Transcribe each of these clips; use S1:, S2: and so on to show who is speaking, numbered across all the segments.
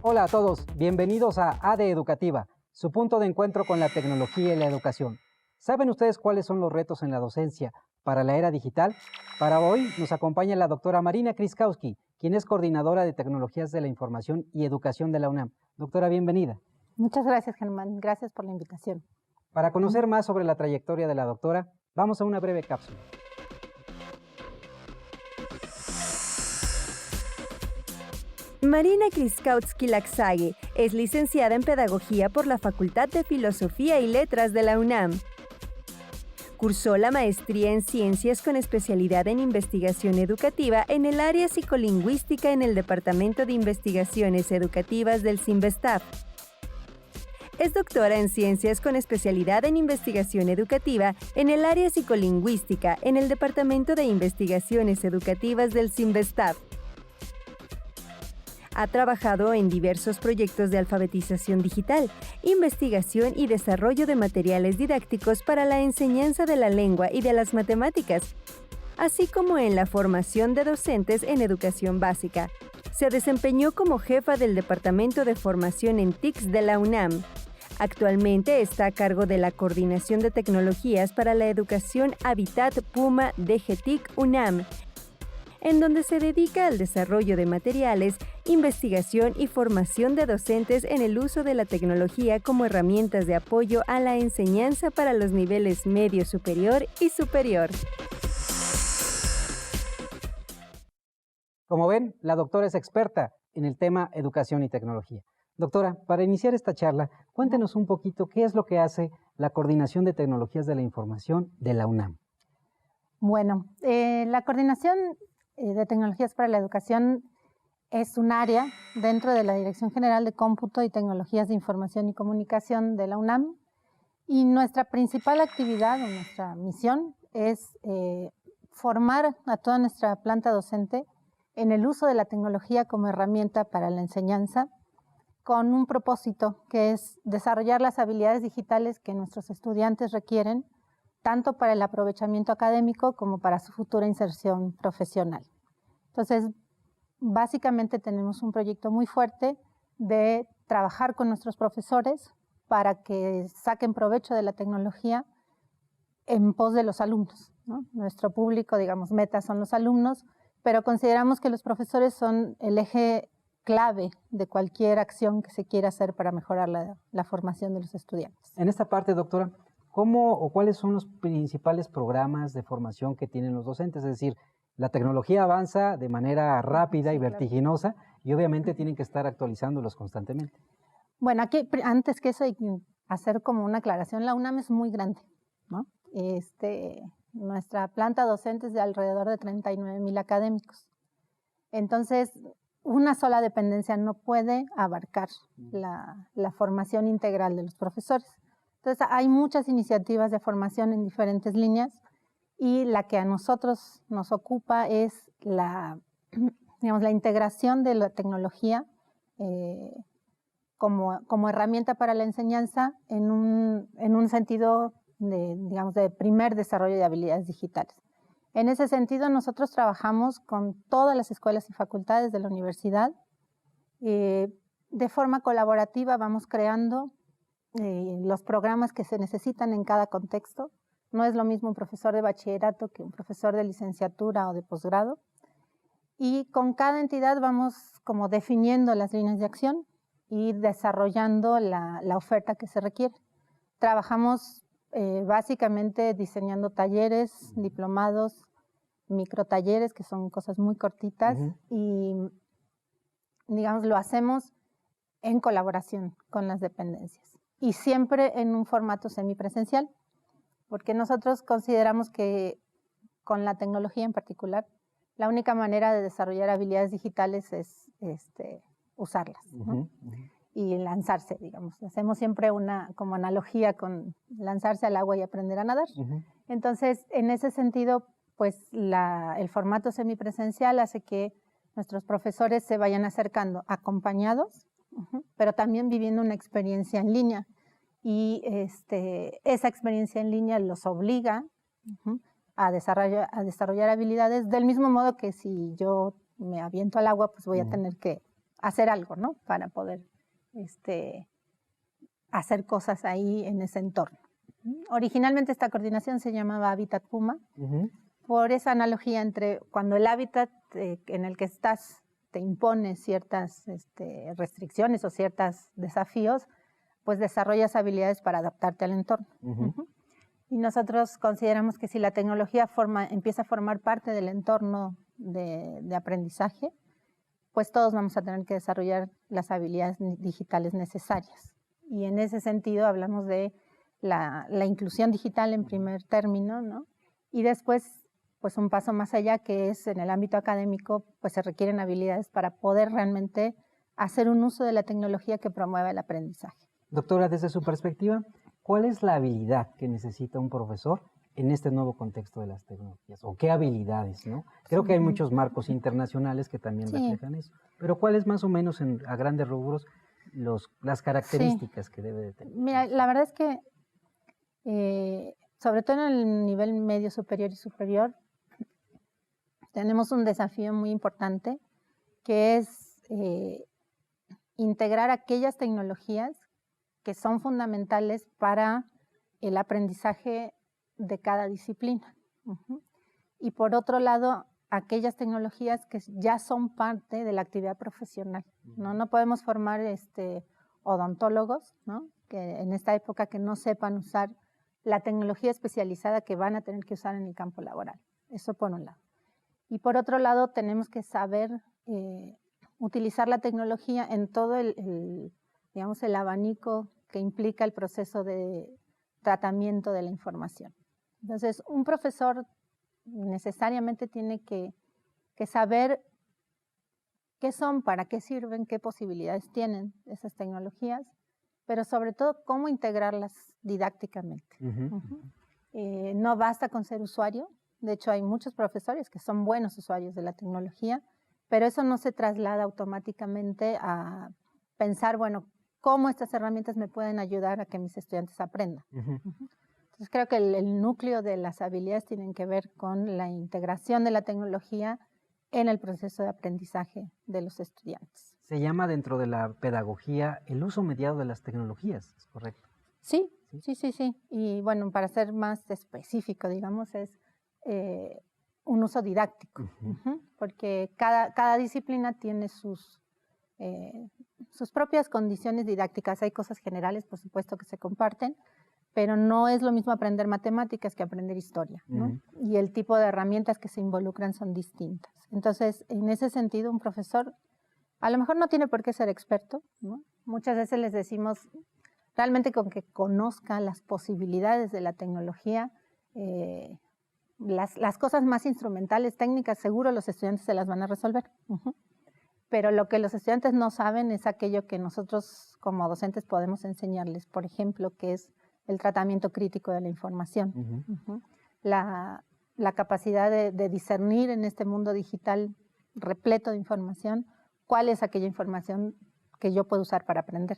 S1: Hola a todos, bienvenidos a ADE Educativa, su punto de encuentro con la tecnología y la educación. ¿Saben ustedes cuáles son los retos en la docencia para la era digital? Para hoy nos acompaña la doctora Marina Kryskowski, quien es coordinadora de Tecnologías de la Información y Educación de la UNAM. Doctora, bienvenida.
S2: Muchas gracias, Germán. Gracias por la invitación.
S1: Para conocer más sobre la trayectoria de la doctora, vamos a una breve cápsula.
S3: Marina Kryskowski-Laksage es licenciada en Pedagogía por la Facultad de Filosofía y Letras de la UNAM. Cursó la maestría en Ciencias con especialidad en Investigación Educativa en el área psicolingüística en el Departamento de Investigaciones Educativas del CINVESTAF. Es doctora en Ciencias con especialidad en Investigación Educativa en el área psicolingüística en el Departamento de Investigaciones Educativas del CINVESTAF. Ha trabajado en diversos proyectos de alfabetización digital, investigación y desarrollo de materiales didácticos para la enseñanza de la lengua y de las matemáticas, así como en la formación de docentes en educación básica. Se desempeñó como jefa del Departamento de Formación en TICs de la UNAM. Actualmente está a cargo de la Coordinación de Tecnologías para la Educación Habitat Puma DGTIC UNAM, en donde se dedica al desarrollo de materiales, investigación y formación de docentes en el uso de la tecnología como herramientas de apoyo a la enseñanza para los niveles medio superior y superior.
S1: Como ven, la doctora es experta en el tema educación y tecnología. Doctora, para iniciar esta charla, cuéntenos un poquito qué es lo que hace la Coordinación de Tecnologías de la Información de la UNAM.
S2: Bueno, la Coordinación de Tecnologías para la Educación es un área dentro de la Dirección General de Cómputo y Tecnologías de Información y Comunicación de la UNAM, y nuestra principal actividad o nuestra misión es formar a toda nuestra planta docente en el uso de la tecnología como herramienta para la enseñanza, con un propósito que es desarrollar las habilidades digitales que nuestros estudiantes requieren, tanto para el aprovechamiento académico como para su futura inserción profesional. Entonces, básicamente tenemos un proyecto muy fuerte de trabajar con nuestros profesores para que saquen provecho de la tecnología en pos de los alumnos, ¿no? Nuestro público, digamos, meta son los alumnos, pero consideramos que los profesores son el eje clave de cualquier acción que se quiera hacer para mejorar la formación de los estudiantes.
S1: En esta parte, doctora, ¿cómo o cuáles son los principales programas de formación que tienen los docentes? Es decir, la tecnología avanza de manera rápida y vertiginosa, y obviamente tienen que estar actualizándolos constantemente.
S2: Bueno, aquí antes que eso hay que hacer como una aclaración. La UNAM es muy grande, ¿no? Nuestra planta docente es de alrededor de 39,000 académicos. Entonces, una sola dependencia no puede abarcar la formación integral de los profesores. Entonces, hay muchas iniciativas de formación en diferentes líneas, y la que a nosotros nos ocupa es la integración de la tecnología como herramienta para la enseñanza en un sentido de primer desarrollo de habilidades digitales. En ese sentido, nosotros trabajamos con todas las escuelas y facultades de la universidad. De forma colaborativa vamos creando los programas que se necesitan en cada contexto. No es lo mismo un profesor de bachillerato que un profesor de licenciatura o de posgrado. Y con cada entidad vamos como definiendo las líneas de acción y desarrollando la oferta que se requiere. Trabajamos básicamente diseñando talleres, diplomados, microtalleres, que son cosas muy cortitas, y digamos lo hacemos en colaboración con las dependencias y siempre en un formato semipresencial, porque nosotros consideramos que con la tecnología en particular, la única manera de desarrollar habilidades digitales es usarlas, ¿no? y lanzarse, digamos. Hacemos siempre una como analogía con lanzarse al agua y aprender a nadar. Entonces, en ese sentido, pues el formato semipresencial hace que nuestros profesores se vayan acercando acompañados, pero también viviendo una experiencia en línea. Y esa experiencia en línea los obliga a desarrollar habilidades, del mismo modo que si yo me aviento al agua, pues voy a tener que hacer algo, ¿no? Para poder hacer cosas ahí en ese entorno. Originalmente esta coordinación se llamaba Hábitat Puma, por esa analogía entre cuando el hábitat en el que estás te impone ciertas restricciones o ciertos desafíos, pues desarrollas habilidades para adaptarte al entorno. Y nosotros consideramos que si la tecnología empieza a formar parte del entorno de aprendizaje, pues todos vamos a tener que desarrollar las habilidades digitales necesarias. Y en ese sentido hablamos de la inclusión digital en primer término, ¿no? Y después, pues un paso más allá, que es en el ámbito académico, pues se requieren habilidades para poder realmente hacer un uso de la tecnología que promueva el aprendizaje.
S1: Doctora, desde su perspectiva, ¿cuál es la habilidad que necesita un profesor en este nuevo contexto de las tecnologías? ¿O qué habilidades, no? Creo que hay muchos marcos internacionales que también reflejan eso. Pero ¿cuáles más o menos a grandes rubros las características que debe de tener?
S2: Mira, la verdad es que sobre todo en el nivel medio superior y superior, tenemos un desafío muy importante que es integrar aquellas tecnologías que son fundamentales para el aprendizaje de cada disciplina. Y por otro lado, aquellas tecnologías que ya son parte de la actividad profesional. No podemos formar odontólogos, ¿no? Que en esta época que no sepan usar la tecnología especializada que van a tener que usar en el campo laboral. Eso por un lado. Y por otro lado, tenemos que saber utilizar la tecnología en todo digamos, el abanico que implica el proceso de tratamiento de la información. Entonces, un profesor necesariamente tiene que saber qué son, para qué sirven, qué posibilidades tienen esas tecnologías, pero sobre todo cómo integrarlas didácticamente. No basta con ser usuario. De hecho, hay muchos profesores que son buenos usuarios de la tecnología, pero eso no se traslada automáticamente a pensar, bueno, cómo estas herramientas me pueden ayudar a que mis estudiantes aprendan. Entonces, creo que el núcleo de las habilidades tienen que ver con la integración de la tecnología en el proceso de aprendizaje de los estudiantes.
S1: Se llama dentro de la pedagogía el uso mediado de las tecnologías, ¿es correcto?
S2: Sí. Y bueno, para ser más específico, digamos, es un uso didáctico, porque cada disciplina tiene sus propias condiciones didácticas. Hay cosas generales, por supuesto, que se comparten, pero no es lo mismo aprender matemáticas que aprender historia, ¿no? Y el tipo de herramientas que se involucran son distintas. Entonces, en ese sentido, un profesor a lo mejor no tiene por qué ser experto, ¿no? Muchas veces les decimos, realmente con que conozca las posibilidades de la tecnología, las cosas más instrumentales, técnicas, seguro los estudiantes se las van a resolver. Pero lo que los estudiantes no saben es aquello que nosotros como docentes podemos enseñarles, por ejemplo, que es el tratamiento crítico de la información. La capacidad de discernir en este mundo digital repleto de información, cuál es aquella información que yo puedo usar para aprender.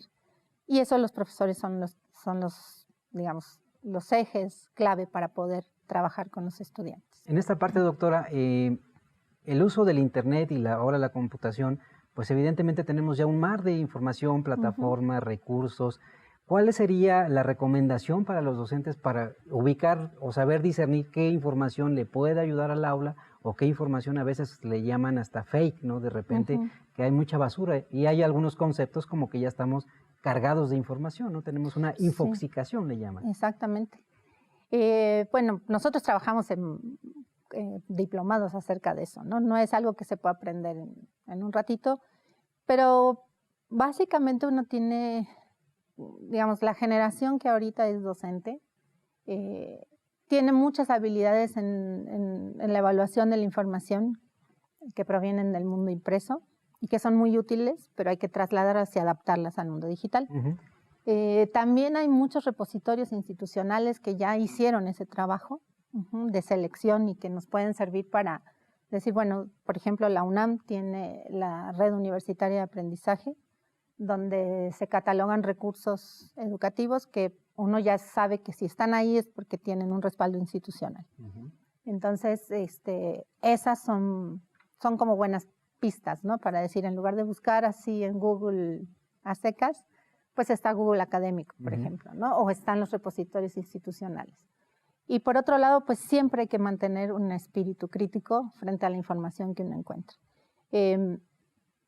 S2: Y eso los profesores son los, digamos, los ejes clave para poder trabajar con los estudiantes.
S1: En esta parte, doctora, el uso del Internet y ahora la computación, pues evidentemente tenemos ya un mar de información, plataformas, recursos. ¿Cuál sería la recomendación para los docentes para ubicar o saber discernir qué información le puede ayudar al aula o qué información a veces le llaman hasta fake, ¿no? De repente que hay mucha basura y hay algunos conceptos como que ya estamos cargados de información, ¿no? Tenemos una infoxicación, le llaman.
S2: Exactamente. Bueno, nosotros trabajamos en diplomados acerca de eso, ¿no? No es algo que se pueda aprender en un ratito, pero básicamente uno tiene, digamos, la generación que ahorita es docente, tiene muchas habilidades en la evaluación de la información que provienen del mundo impreso y que son muy útiles, pero hay que trasladarlas y adaptarlas al mundo digital. También hay muchos repositorios institucionales que ya hicieron ese trabajo de selección y que nos pueden servir para decir, bueno, por ejemplo, la UNAM tiene la Red Universitaria de Aprendizaje, donde se catalogan recursos educativos que uno ya sabe que si están ahí es porque tienen un respaldo institucional. Entonces, esas son como buenas pistas, ¿no? Para decir, en lugar de buscar así en Google a secas, pues está Google Académico, por ejemplo, ¿no? O están los repositorios institucionales. Y por otro lado, pues siempre hay que mantener un espíritu crítico frente a la información que uno encuentra.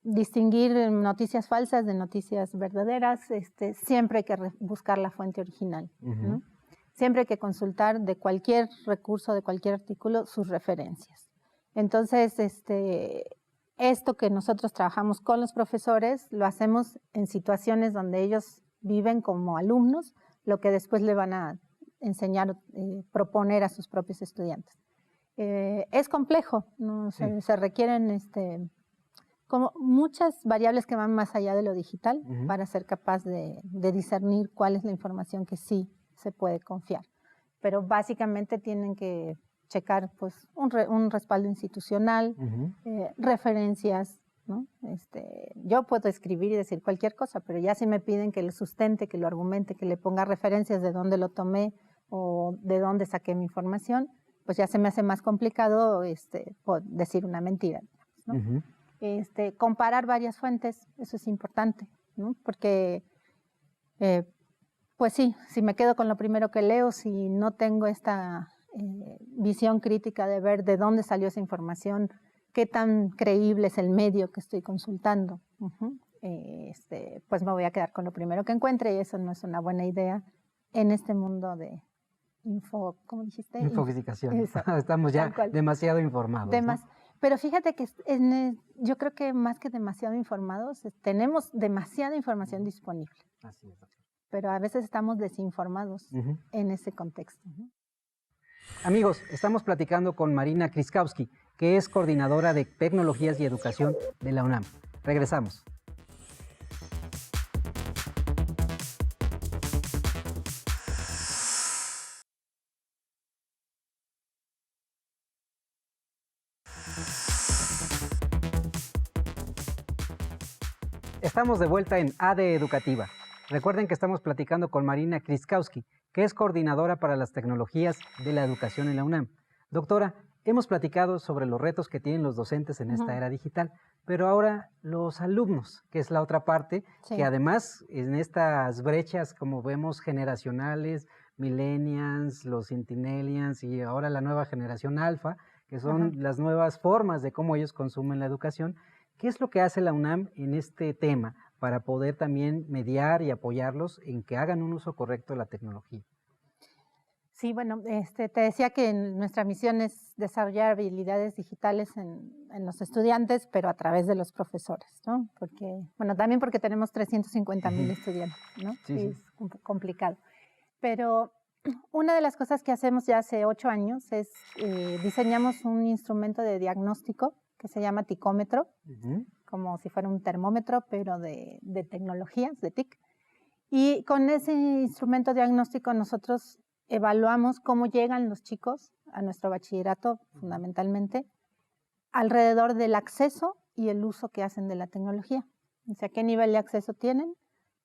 S2: Distinguir noticias falsas de noticias verdaderas, siempre hay que buscar la fuente original, ¿no? Siempre hay que consultar de cualquier recurso, de cualquier artículo, sus referencias. Entonces, esto que nosotros trabajamos con los profesores, lo hacemos en situaciones donde ellos viven como alumnos, lo que después le van a enseñar, proponer a sus propios estudiantes. Es complejo, ¿no? Se requieren como muchas variables que van más allá de lo digital para ser capaz de discernir cuál es la información que sí se puede confiar. Pero básicamente tienen que checar pues, un respaldo institucional, referencias, ¿no? Yo puedo escribir y decir cualquier cosa, pero ya si me piden que lo sustente, que lo argumente, que le ponga referencias de dónde lo tomé o de dónde saqué mi información, pues ya se me hace más complicado decir una mentira, ¿no? Comparar varias fuentes, eso es importante, ¿no? Porque pues sí, si me quedo con lo primero que leo, si no tengo esta visión crítica de ver de dónde salió esa información, qué tan creíble es el medio que estoy consultando, pues me voy a quedar con lo primero que encuentre y eso no es una buena idea en este mundo de ¿cómo dijiste?
S1: Infosificación. Estamos ya demasiado informados. ¿No?
S2: Pero fíjate que yo creo que más que demasiado informados, tenemos demasiada información disponible.
S1: Así es.
S2: Pero a veces estamos desinformados en ese contexto, ¿no?
S1: Amigos, estamos platicando con Marina Kryskowski, que es coordinadora de Tecnologías y Educación de la UNAM. Regresamos. Estamos de vuelta en AD Educativa. Recuerden que estamos platicando con Marina Kryskowski, que es coordinadora para las tecnologías de la educación en la UNAM. Doctora, hemos platicado sobre los retos que tienen los docentes en esta era digital, pero ahora los alumnos, que es la otra parte, que además en estas brechas, como vemos, generacionales, millennials, los centennials y ahora la nueva generación alfa, que son las nuevas formas de cómo ellos consumen la educación, ¿qué es lo que hace la UNAM en este tema para poder también mediar y apoyarlos en que hagan un uso correcto de la tecnología?
S2: Sí, bueno, te decía que nuestra misión es desarrollar habilidades digitales en los estudiantes, pero a través de los profesores, ¿no? Porque, bueno, también porque tenemos 350,000 estudiantes, ¿no? Sí, es un poco complicado. Pero una de las cosas que hacemos ya hace 8 años es diseñamos un instrumento de diagnóstico que se llama ticómetro, como si fuera un termómetro, pero de tecnologías, de TIC. Y con ese instrumento diagnóstico nosotros evaluamos cómo llegan los chicos a nuestro bachillerato, fundamentalmente, alrededor del acceso y el uso que hacen de la tecnología. O sea, qué nivel de acceso tienen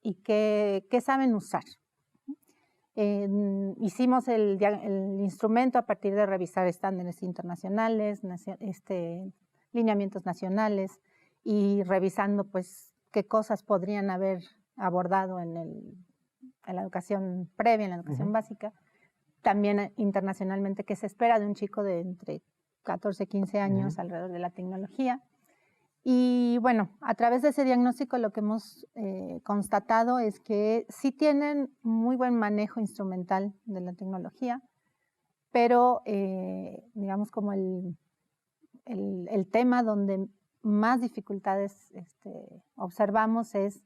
S2: y qué saben usar. Hicimos el instrumento a partir de revisar estándares internacionales, lineamientos nacionales y revisando pues qué cosas podrían haber abordado en la educación previa, en la educación básica. También internacionalmente, qué se espera de un chico de entre 14 y 15 años alrededor de la tecnología. Y bueno, a través de ese diagnóstico lo que hemos constatado es que sí tienen muy buen manejo instrumental de la tecnología, pero digamos como el tema donde más dificultades observamos es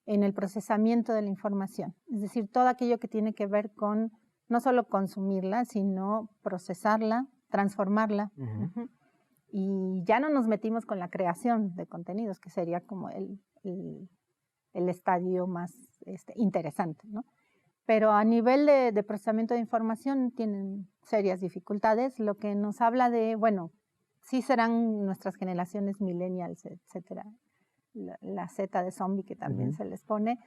S2: en el procesamiento de la información. Es decir, todo aquello que tiene que ver con no solo consumirla, sino procesarla, transformarla. Y ya no nos metimos con la creación de contenidos, que sería como el estadio más interesante, ¿no? Pero a nivel de procesamiento de información tienen serias dificultades, lo que nos habla de, bueno, sí serán nuestras generaciones millennials, etcétera, la Z de zombie que también se les pone,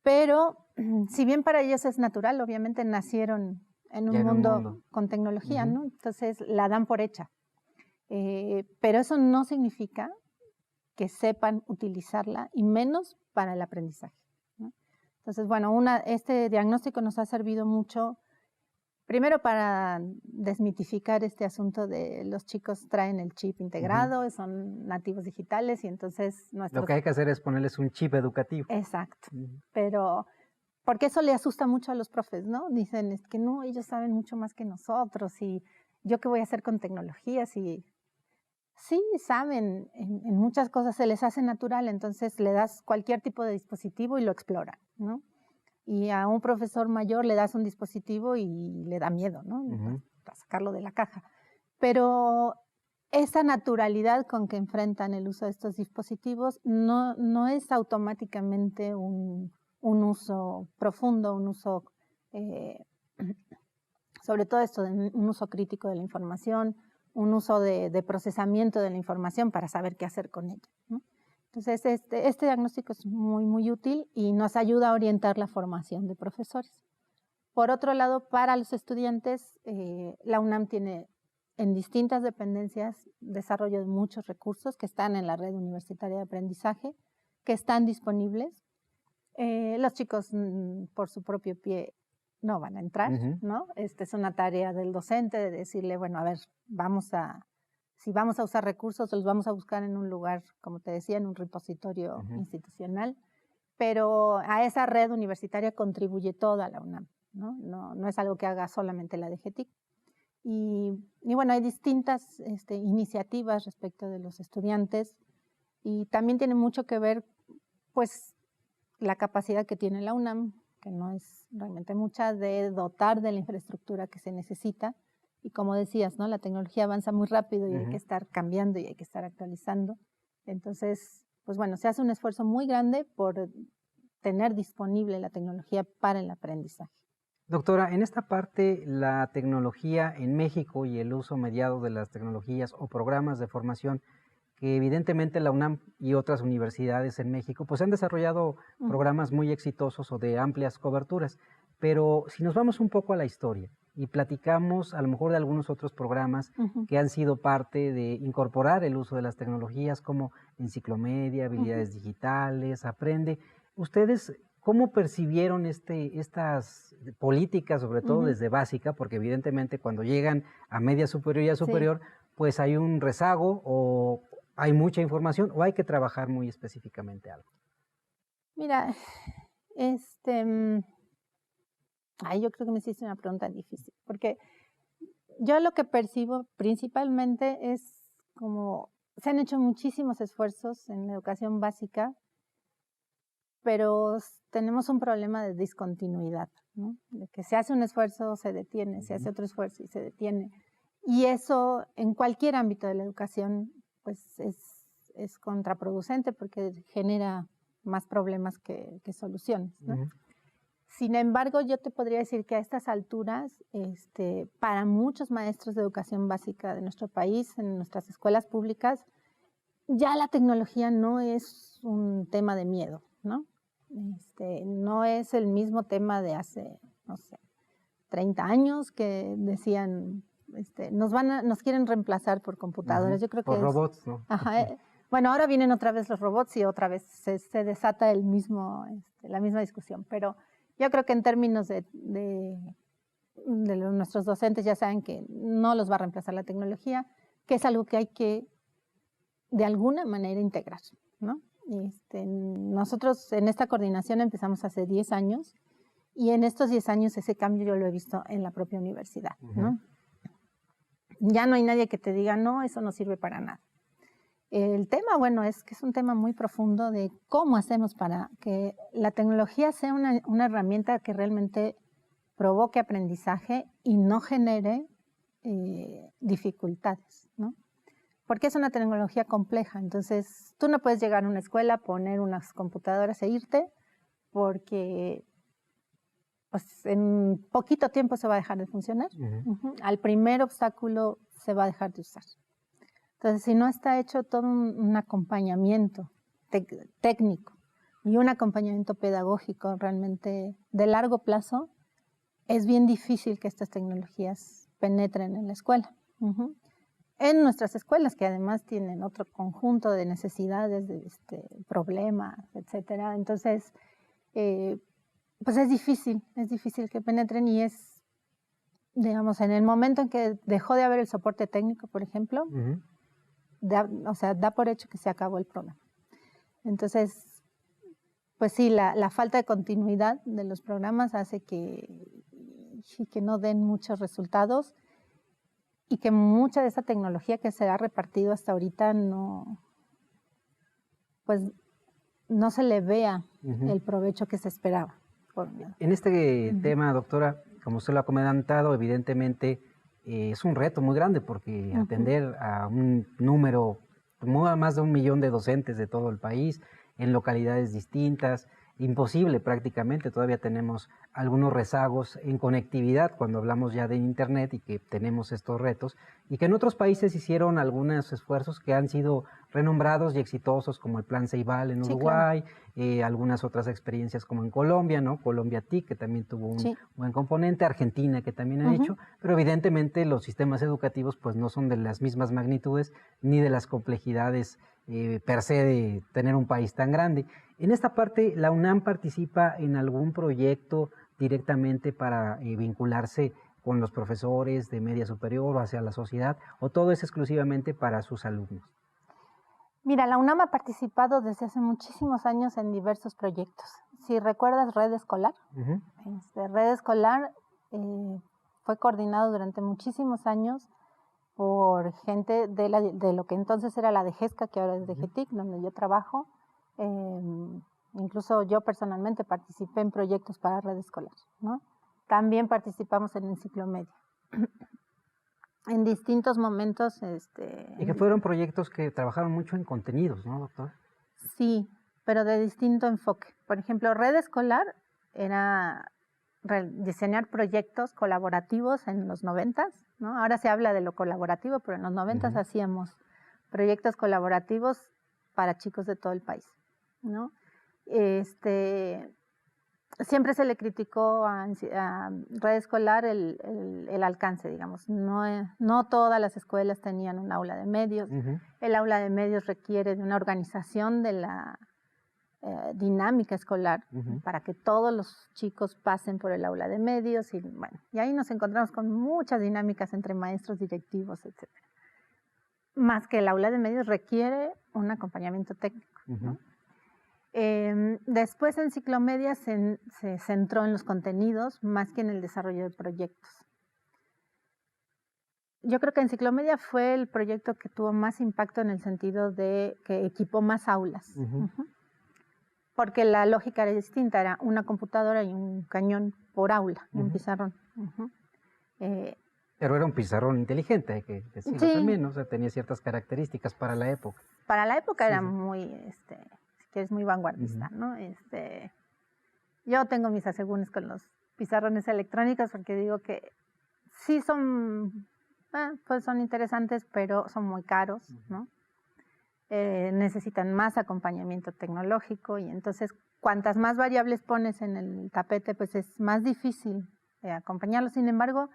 S2: pero si bien para ellos es natural, obviamente nacieron en un mundo con tecnología, ¿no? Entonces la dan por hecha. Pero eso no significa que sepan utilizarla y menos para el aprendizaje, ¿no? Entonces, bueno, este diagnóstico nos ha servido mucho, primero para desmitificar este asunto de los chicos traen el chip integrado, son nativos digitales y entonces
S1: Lo que hay que hacer es ponerles un chip educativo.
S2: Exacto, pero porque eso le asusta mucho a los profes, ¿no? Dicen, es que no, ellos saben mucho más que nosotros y yo qué voy a hacer con tecnologías y sí, saben, en muchas cosas se les hace natural, entonces le das cualquier tipo de dispositivo y lo exploran, ¿no? Y a un profesor mayor le das un dispositivo y le da miedo, ¿no? Para sacarlo de la caja. Pero esa naturalidad con que enfrentan el uso de estos dispositivos no es automáticamente un uso profundo, un uso, sobre todo esto, un uso crítico de la información, un uso de procesamiento de la información para saber qué hacer con ella, ¿no? Entonces, este diagnóstico es muy, muy útil y nos ayuda a orientar la formación de profesores. Por otro lado, para los estudiantes, la UNAM tiene en distintas dependencias desarrollo de muchos recursos que están en la red universitaria de aprendizaje, que están disponibles. Los chicos, por su propio pie, no van a entrar, ¿no? Es una tarea del docente de decirle, bueno, a ver, si vamos a usar recursos, los vamos a buscar en un lugar, como te decía, en un repositorio institucional, pero a esa red universitaria contribuye toda la UNAM, ¿no? No es algo que haga solamente la DGTIC. Y bueno, hay distintas iniciativas respecto de los estudiantes y también tiene mucho que ver, pues, la capacidad que tiene la UNAM, que no es realmente mucha, de dotar de la infraestructura que se necesita. Y como decías, ¿no? La tecnología avanza muy rápido y hay que estar cambiando y hay que estar actualizando. Entonces, pues bueno, se hace un esfuerzo muy grande por tener disponible la tecnología para el aprendizaje.
S1: Doctora, en esta parte, la tecnología en México y el uso mediado de las tecnologías o programas de formación, que evidentemente la UNAM y otras universidades en México pues han desarrollado programas muy exitosos o de amplias coberturas, pero si nos vamos un poco a la historia y platicamos a lo mejor de algunos otros programas que han sido parte de incorporar el uso de las tecnologías como Enciclomedia, Habilidades Digitales, Aprende, ¿ustedes cómo percibieron estas políticas, sobre todo desde básica? Porque evidentemente cuando llegan a media superior y a superior, pues hay un rezago o hay mucha información o hay que trabajar muy específicamente algo.
S2: Mira, yo creo que me hiciste una pregunta difícil, porque yo lo que percibo principalmente es como se han hecho muchísimos esfuerzos en la educación básica, pero tenemos un problema de discontinuidad, ¿no? De que se hace un esfuerzo, se detiene, se hace otro esfuerzo y se detiene. Y eso en cualquier ámbito de la educación pues es contraproducente porque genera más problemas que soluciones, ¿no? Sin embargo, yo te podría decir que a estas alturas, para muchos maestros de educación básica de nuestro país, en nuestras escuelas públicas, ya la tecnología no es un tema de miedo, ¿no? No es el mismo tema de hace, no sé, 30 años que decían, nos quieren reemplazar por computadoras. Yo creo que
S1: por robots, ¿no?
S2: Bueno, ahora vienen otra vez los robots y otra vez se desata la misma discusión, pero yo creo que en términos de nuestros docentes ya saben que no los va a reemplazar la tecnología, que es algo que hay que de alguna manera integrar, ¿no? Nosotros en esta coordinación empezamos hace 10 años y en estos 10 años ese cambio yo lo he visto en la propia universidad, ¿no? Ya no hay nadie que te diga, no, eso no sirve para nada. El tema, bueno, es que es un tema muy profundo de cómo hacemos para que la tecnología sea una herramienta que realmente provoque aprendizaje y no genere dificultades, ¿no? porque es una tecnología compleja. Entonces, tú no puedes llegar a una escuela, poner unas computadoras e irte, porque pues, en poquito tiempo se va a dejar de funcionar. Al primer obstáculo se va a dejar de usar. Entonces, si no está hecho todo un acompañamiento técnico y un acompañamiento pedagógico realmente de largo plazo, es bien difícil que estas tecnologías penetren en la escuela. En nuestras escuelas, que además tienen otro conjunto de necesidades, de problemas, etcétera. Entonces, pues es difícil que penetren, y es, digamos, en el momento en que dejó de haber el soporte técnico, por ejemplo, da por hecho que se acabó el programa. Entonces, pues sí, la falta de continuidad de los programas hace que no den muchos resultados, y que mucha de esa tecnología que se ha repartido hasta ahorita no se le vea el provecho que se esperaba.
S1: En este tema, doctora, como usted lo ha comentado, evidentemente es un reto muy grande, porque atender a un número, más de 1 millón de docentes de todo el país, en localidades distintas, imposible prácticamente. Todavía tenemos algunos rezagos en conectividad cuando hablamos ya de Internet, y que tenemos estos retos, y que en otros países hicieron algunos esfuerzos que han sido renombrados y exitosos, como el Plan Ceibal en Uruguay, claro. Algunas otras experiencias como en Colombia, ¿no? Colombia TIC, que también tuvo un buen componente, Argentina, que también ha hecho, pero evidentemente los sistemas educativos pues no son de las mismas magnitudes ni de las complejidades per se de tener un país tan grande. En esta parte, ¿la UNAM participa en algún proyecto directamente para vincularse con los profesores de media superior o hacia la sociedad, o todo es exclusivamente para sus alumnos?
S2: Mira, la UNAM ha participado desde hace muchísimos años en diversos proyectos. Si recuerdas Red Escolar, Red Escolar fue coordinado durante muchísimos años por gente de lo que entonces era la DGESCA, que ahora es DGTIC, donde yo trabajo. Incluso yo personalmente participé en proyectos para Red Escolar, ¿no? También participamos en Enciclomedia. En distintos momentos.
S1: Y que fueron proyectos que trabajaron mucho en contenidos, ¿no, doctor?
S2: Sí, pero de distinto enfoque. Por ejemplo, Red Escolar era diseñar proyectos colaborativos en los 90s, ¿no? Ahora se habla de lo colaborativo, pero en los 90s hacíamos proyectos colaborativos para chicos de todo el país, ¿no? Siempre se le criticó a Red Escolar el alcance, digamos. No todas las escuelas tenían un aula de medios. El aula de medios requiere de una organización de la dinámica escolar para que todos los chicos pasen por el aula de medios. Y ahí nos encontramos con muchas dinámicas entre maestros, directivos, etc. Más que el aula de medios requiere un acompañamiento técnico, ¿no? Después Enciclomedia se centró en los contenidos más que en el desarrollo de proyectos. Yo creo que Enciclomedia fue el proyecto que tuvo más impacto en el sentido de que equipó más aulas. Porque la lógica era distinta, era una computadora y un cañón por aula, y un pizarrón.
S1: Pero era un pizarrón inteligente, hay que decirlo también, ¿no? O sea, tenía ciertas características para la época.
S2: Para la época era muy, que es muy vanguardista, ¿no? Yo tengo mis asegúnes con los pizarrones electrónicos, porque digo que sí son interesantes, pero son muy caros, ¿no? Necesitan más acompañamiento tecnológico, y entonces cuantas más variables pones en el tapete, pues es más difícil acompañarlos. Sin embargo,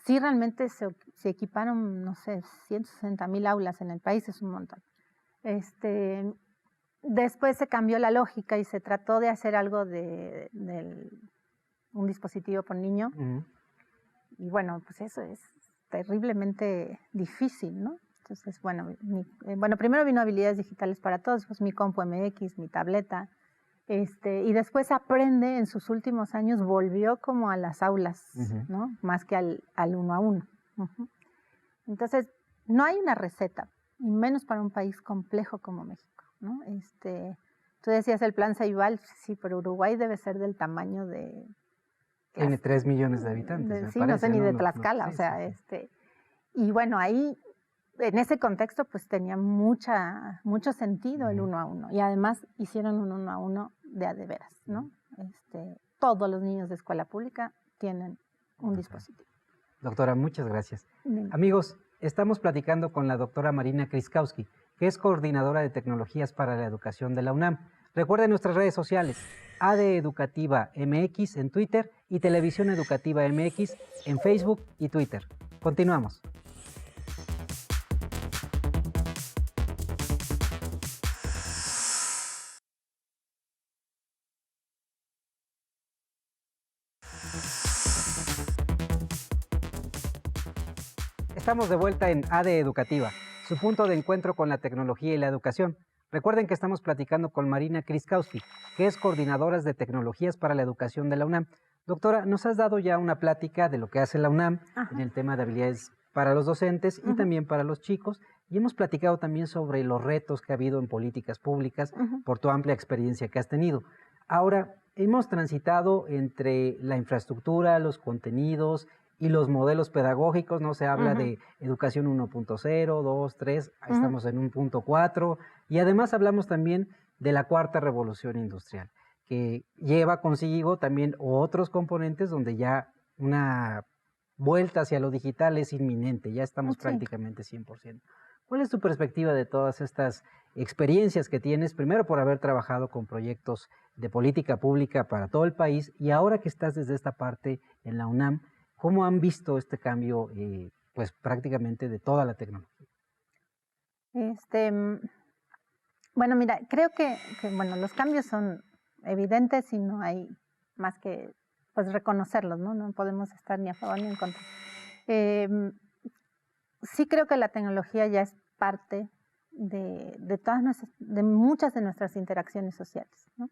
S2: sí realmente se equiparon, no sé, 160,000 aulas en el país, es un montón. Después se cambió la lógica y se trató de hacer algo de un dispositivo por niño. Y bueno, pues eso es terriblemente difícil, ¿no? Entonces, bueno, primero vino Habilidades Digitales para Todos, pues mi Compu MX, mi tableta, y después Aprende en sus últimos años volvió como a las aulas, ¿no? Más que al 1 a 1. Entonces, no hay una receta, y menos para un país complejo como México, ¿no? Tú decías el Plan Ceibal, sí, pero Uruguay debe ser del tamaño de...
S1: Tiene 3 millones de habitantes,
S2: sí, parece, no sé ni de Tlaxcala, o sea, y bueno, ahí en ese contexto pues tenía mucho sentido el 1 a 1 y además hicieron un 1 a 1 de a de veras, ¿no? Todos los niños de escuela pública tienen un dispositivo.
S1: Doctora, muchas gracias.
S2: Dime.
S1: Amigos, estamos platicando con la doctora Marina Kryskowski, que es coordinadora de tecnologías para la educación de la UNAM. Recuerden nuestras redes sociales, AD Educativa MX en Twitter y Televisión Educativa MX en Facebook y Twitter. Continuamos. Estamos de vuelta en AD Educativa, su punto de encuentro con la tecnología y la educación. Recuerden que estamos platicando con Marina Kryskowski, que es coordinadora de tecnologías para la educación de la UNAM. Doctora, nos has dado ya una plática de lo que hace la UNAM en el tema de habilidades para los docentes y también para los chicos, y hemos platicado también sobre los retos que ha habido en políticas públicas por tu amplia experiencia que has tenido. Ahora, hemos transitado entre la infraestructura, los contenidos y los modelos pedagógicos, ¿no? Se habla de educación 1.0, 2, 3, estamos en 1.4, y además hablamos también de la cuarta revolución industrial, que lleva consigo también otros componentes donde ya una vuelta hacia lo digital es inminente, ya estamos prácticamente 100%. ¿Cuál es tu perspectiva de todas estas experiencias que tienes, primero por haber trabajado con proyectos de política pública para todo el país y ahora que estás desde esta parte en la UNAM? ¿Cómo han visto este cambio, pues prácticamente de toda la tecnología?
S2: Bueno, mira, creo que bueno, los cambios son evidentes y no hay más que pues reconocerlos, ¿no? No podemos estar ni a favor ni en contra. Sí creo que la tecnología ya es parte de todas de muchas de nuestras interacciones sociales, ¿no?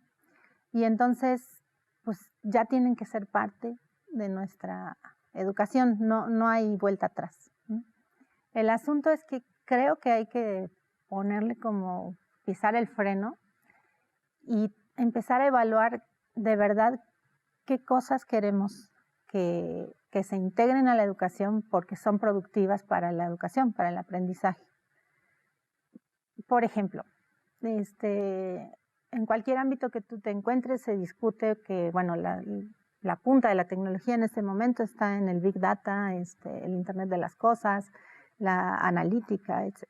S2: Y entonces, pues ya tienen que ser parte de nuestra educación, no hay vuelta atrás, ¿no? El asunto es que creo que hay que ponerle como pisar el freno y empezar a evaluar de verdad qué cosas queremos que se integren a la educación porque son productivas para la educación, para el aprendizaje. Por ejemplo, en cualquier ámbito que tú te encuentres se discute que, bueno, la punta de la tecnología en este momento está en el Big Data, el Internet de las cosas, la analítica, etc.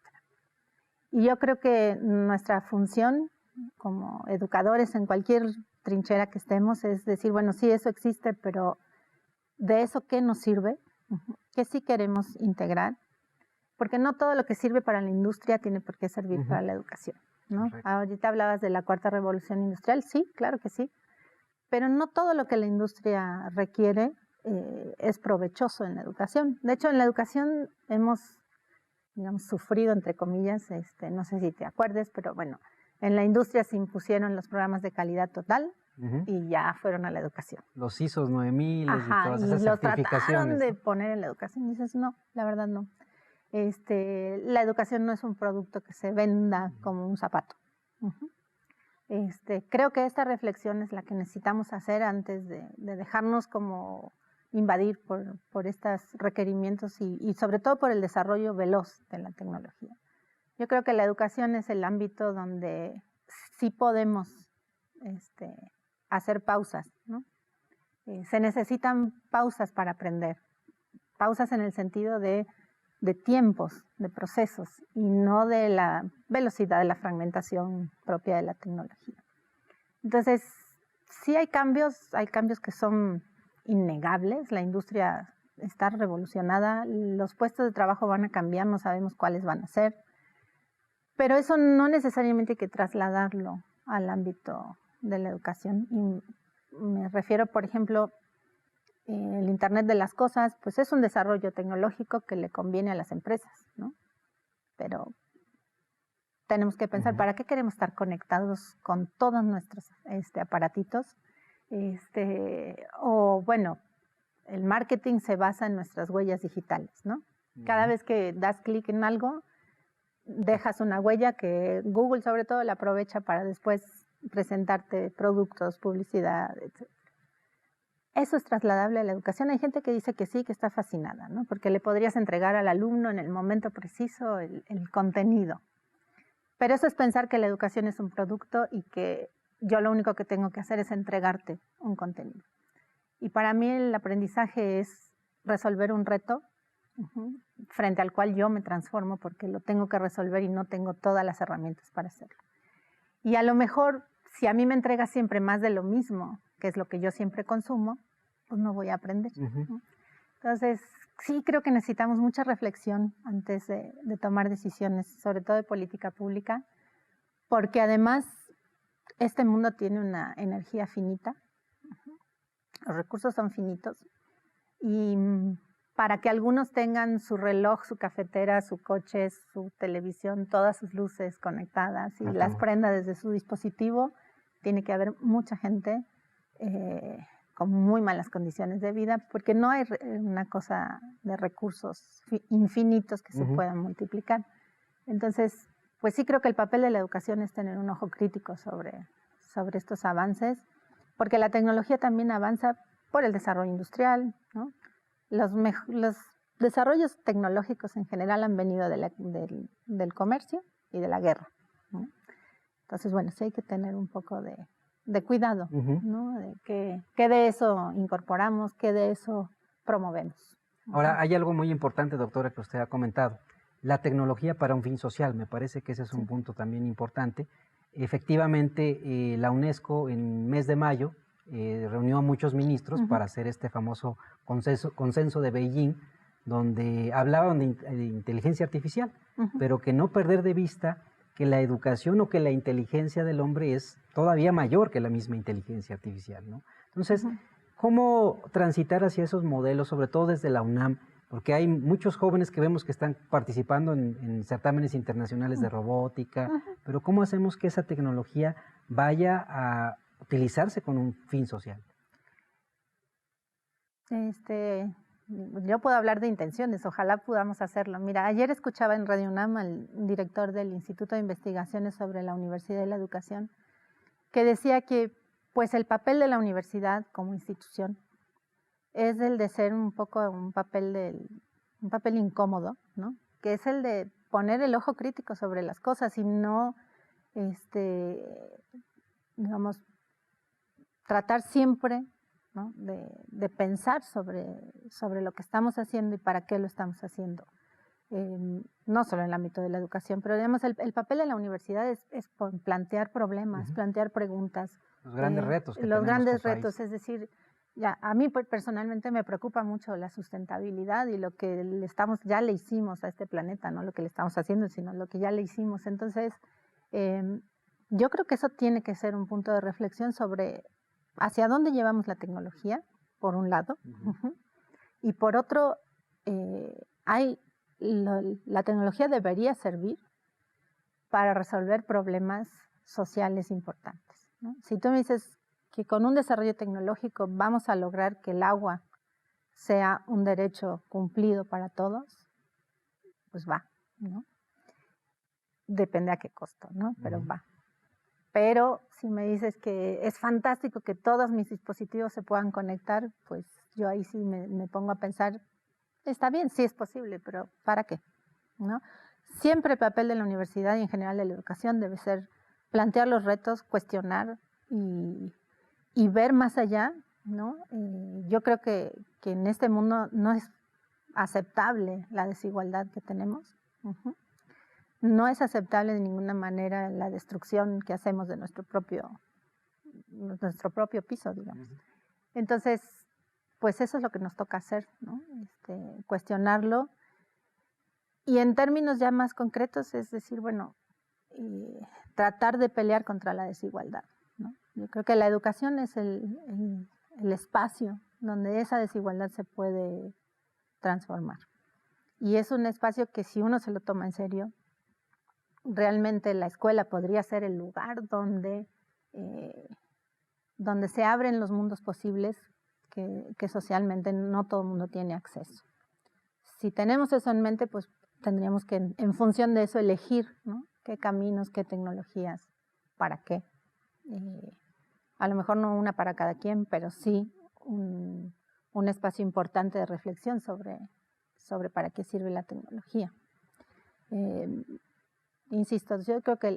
S2: Y yo creo que nuestra función como educadores en cualquier trinchera que estemos es decir, bueno, sí, eso existe, pero ¿de eso qué nos sirve? ¿Qué sí queremos integrar? Porque no todo lo que sirve para la industria tiene por qué servir para la educación, ¿no? Ahorita hablabas de la cuarta revolución industrial, sí, claro que sí, pero no todo lo que la industria requiere es provechoso en la educación. De hecho, en la educación hemos, digamos, sufrido, entre comillas, no sé si te acuerdes, pero bueno, en la industria se impusieron los programas de calidad total y ya fueron a la educación.
S1: Los ISOs 9000 y todas esas
S2: y lo
S1: certificaciones.
S2: trataron de poner en la educación y dices, no, la verdad no. La educación no es un producto que se venda como un zapato. Creo que esta reflexión es la que necesitamos hacer antes de dejarnos como invadir por estos requerimientos y sobre todo por el desarrollo veloz de la tecnología. Yo creo que la educación es el ámbito donde sí podemos hacer pausas, ¿no? Se necesitan pausas para aprender, pausas en el sentido de tiempos, de procesos, y no de la velocidad de la fragmentación propia de la tecnología. Entonces, sí hay cambios que son innegables, la industria está revolucionada, los puestos de trabajo van a cambiar, no sabemos cuáles van a ser, pero eso no necesariamente hay que trasladarlo al ámbito de la educación. Y me refiero, por ejemplo, el Internet de las cosas, pues es un desarrollo tecnológico que le conviene a las empresas, ¿no? Pero tenemos que pensar, ¿para qué queremos estar conectados con todos nuestros aparatitos? O bueno, el marketing se basa en nuestras huellas digitales, ¿no? Cada vez que das clic en algo, dejas una huella que Google sobre todo la aprovecha para después presentarte productos, publicidad, etc. eso es trasladable a la educación. Hay gente que dice que sí, que está fascinada, ¿no? Porque le podrías entregar al alumno en el momento preciso el contenido. Pero eso es pensar que la educación es un producto y que yo lo único que tengo que hacer es entregarte un contenido. Y para mí el aprendizaje es resolver un reto frente al cual yo me transformo porque lo tengo que resolver y no tengo todas las herramientas para hacerlo. Y a lo mejor, si a mí me entrega siempre más de lo mismo, que es lo que yo siempre consumo, pues no voy a aprender. Entonces, sí creo que necesitamos mucha reflexión antes de tomar decisiones, sobre todo de política pública, porque además este mundo tiene una energía finita, los recursos son finitos, y para que algunos tengan su reloj, su cafetera, su coche, su televisión, todas sus luces conectadas y las prenda desde su dispositivo, tiene que haber mucha gente con muy malas condiciones de vida, porque no hay una cosa de recursos infinitos que se puedan multiplicar. Entonces, pues sí creo que el papel de la educación es tener un ojo crítico sobre estos avances, porque la tecnología también avanza por el desarrollo industrial, ¿no? Los desarrollos tecnológicos en general han venido del comercio y de la guerra, ¿no? Entonces, bueno, sí hay que tener un poco de cuidado, ¿no? De qué de eso incorporamos, qué de eso promovemos.
S1: Ahora, hay algo muy importante, doctora, que usted ha comentado, la tecnología para un fin social. Me parece que ese es un punto también importante. Efectivamente, la UNESCO en mes de mayo reunió a muchos ministros para hacer este famoso consenso de Beijing, donde hablaban de inteligencia artificial, pero que no perder de vista que la educación o que la inteligencia del hombre es todavía mayor que la misma inteligencia artificial, ¿no? Entonces, ¿cómo transitar hacia esos modelos, sobre todo desde la UNAM? Porque hay muchos jóvenes que vemos que están participando en certámenes internacionales de robótica, pero ¿cómo hacemos que esa tecnología vaya a utilizarse con un fin social?
S2: Yo puedo hablar de intenciones, ojalá podamos hacerlo. Mira, ayer escuchaba en Radio UNAM al director del Instituto de Investigaciones sobre la Universidad y la Educación, que decía que pues el papel de la universidad como institución es el de ser un poco un papel incómodo, ¿no? Que es el de poner el ojo crítico sobre las cosas y no, digamos, tratar siempre, ¿no? de pensar sobre lo que estamos haciendo y para qué lo estamos haciendo. No solo en el ámbito de la educación, pero digamos, el papel de la universidad es plantear problemas, plantear preguntas.
S1: Los grandes retos que
S2: los
S1: tenemos
S2: grandes
S1: como
S2: retos,
S1: país.
S2: es decir, ya, a mí personalmente me preocupa mucho la sustentabilidad y lo que ya le hicimos a este planeta, no lo que le estamos haciendo, sino lo que ya le hicimos. Entonces, yo creo que eso tiene que ser un punto de reflexión sobre hacia dónde llevamos la tecnología, por un lado, y por otro, la tecnología debería servir para resolver problemas sociales importantes, ¿no? Si tú me dices que con un desarrollo tecnológico vamos a lograr que el agua sea un derecho cumplido para todos, pues va, ¿no? Depende a qué costo, ¿no? Pero va. Pero si me dices que es fantástico que todos mis dispositivos se puedan conectar, pues yo ahí sí me pongo a pensar, está bien, sí es posible, pero ¿para qué? ¿No? Siempre el papel de la universidad y en general de la educación debe ser plantear los retos, cuestionar y ver más allá, ¿no? Yo creo que en este mundo no es aceptable la desigualdad que tenemos. No es aceptable de ninguna manera la destrucción que hacemos de nuestro propio piso, digamos. Entonces, pues eso es lo que nos toca hacer, ¿no? Cuestionarlo. Y en términos ya más concretos, es decir, bueno, tratar de pelear contra la desigualdad, ¿no? Yo creo que la educación es el espacio donde esa desigualdad se puede transformar. Y es un espacio que si uno se lo toma en serio, realmente la escuela podría ser el lugar donde se abren los mundos posibles que socialmente no todo el mundo tiene acceso. Si tenemos eso en mente, pues tendríamos que en función de eso elegir, ¿no? Qué caminos, qué tecnologías, para qué. A lo mejor no una para cada quien, pero sí un espacio importante de reflexión sobre para qué sirve la tecnología. Insisto, yo creo que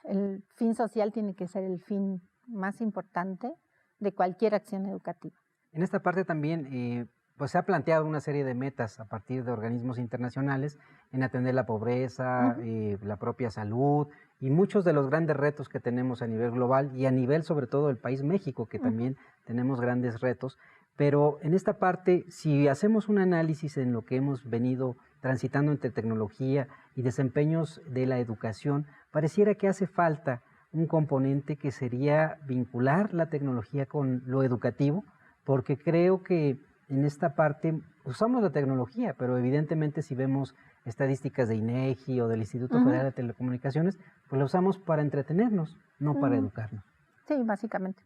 S2: el fin social tiene que ser el fin más importante de cualquier acción educativa.
S1: En esta parte también pues se ha planteado una serie de metas a partir de organismos internacionales en atender la pobreza, la propia salud y muchos de los grandes retos que tenemos a nivel global y a nivel sobre todo del país México, que también tenemos grandes retos. Pero en esta parte, si hacemos un análisis en lo que hemos venido transitando entre tecnología y desempeños de la educación, pareciera que hace falta un componente que sería vincular la tecnología con lo educativo, porque creo que en esta parte usamos la tecnología, pero evidentemente si vemos estadísticas de INEGI o del Instituto Federal de Telecomunicaciones, pues la usamos para entretenernos, no para educarnos.
S2: Sí, básicamente.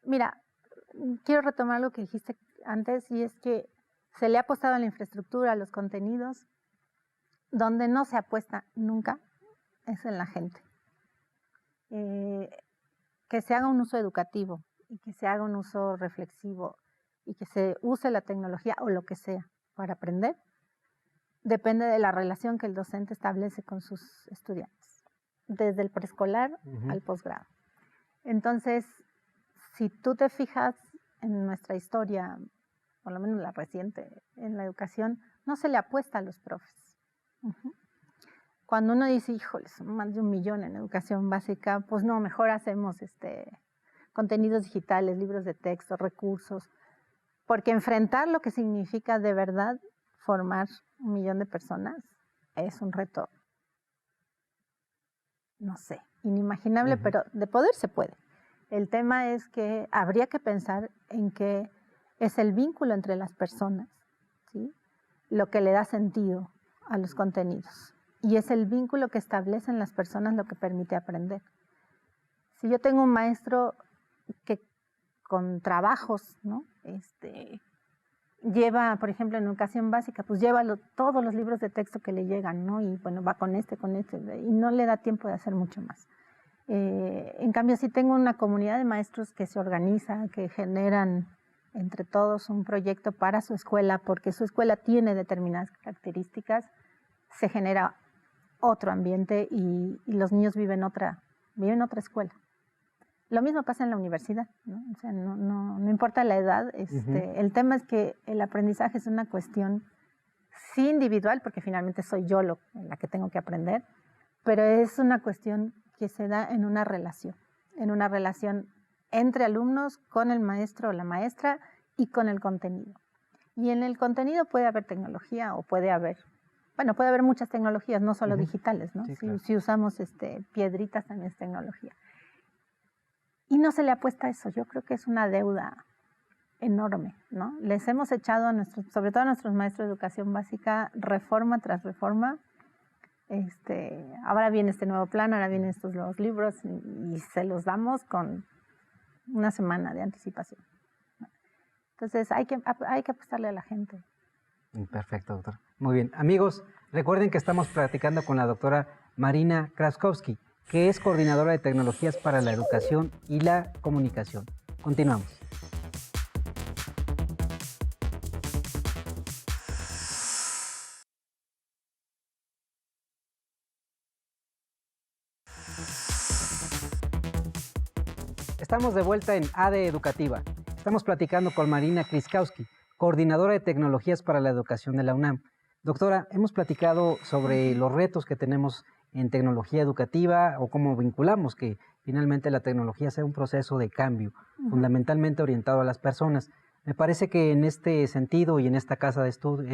S2: Mira, quiero retomar lo que dijiste antes, y es que se le ha apostado a la infraestructura, a los contenidos. Donde no se apuesta nunca es en la gente. Que se haga un uso educativo y que se haga un uso reflexivo y que se use la tecnología o lo que sea para aprender, depende de la relación que el docente establece con sus estudiantes, desde el preescolar al posgrado. Entonces, si tú te fijas en nuestra historia, por lo menos la reciente, en la educación, no se le apuesta a los profes. Cuando uno dice, híjole, son más de 1 millón en educación básica, pues no, mejor hacemos contenidos digitales, libros de texto, recursos, porque enfrentar lo que significa de verdad formar 1 millón de personas es un reto, no sé, inimaginable, pero de poder se puede. El tema es que habría que pensar en que es el vínculo entre las personas, ¿sí?, lo que le da sentido a los contenidos. Y es el vínculo que establecen las personas lo que permite aprender. Si yo tengo un maestro que con trabajos, ¿no?, lleva, por ejemplo, en educación básica, pues lleva todos los libros de texto que le llegan, ¿no? Y bueno, va con y no le da tiempo de hacer mucho más. En cambio, si tengo una comunidad de maestros que se organiza, que generan entre todos un proyecto para su escuela, porque su escuela tiene determinadas características, se genera otro ambiente y los niños viven otra escuela. Lo mismo pasa en la universidad, ¿no? O sea, no importa la edad, el tema es que el aprendizaje es una cuestión sí individual, porque finalmente soy yo la que tengo que aprender, pero es una cuestión que se da en una relación entre alumnos, con el maestro o la maestra y con el contenido. Y en el contenido puede haber tecnología o puede haber muchas tecnologías, no solo digitales, ¿no? Sí, claro. Si usamos piedritas también es tecnología. Y no se le apuesta a eso. Yo creo que es una deuda enorme, ¿no? Les hemos echado sobre todo a nuestros maestros de educación básica, reforma tras reforma. Ahora viene este nuevo plan, ahora vienen estos nuevos libros y se los damos con 1 semana de anticipación. Entonces hay que apostarle a la gente.
S1: Perfecto, doctor. Muy bien. Amigos, recuerden que estamos platicando con la doctora Marina Kraskowski, que es coordinadora de tecnologías para la educación y la comunicación. Continuamos. Estamos de vuelta en AD Educativa. Estamos platicando con Marina Kraskowski, coordinadora de tecnologías para la educación de la UNAM. Doctora, hemos platicado sobre los retos que tenemos en tecnología educativa o cómo vinculamos que finalmente la tecnología sea un proceso de cambio, fundamentalmente orientado a las personas. Me parece que en este sentido y en esta casa de estudio,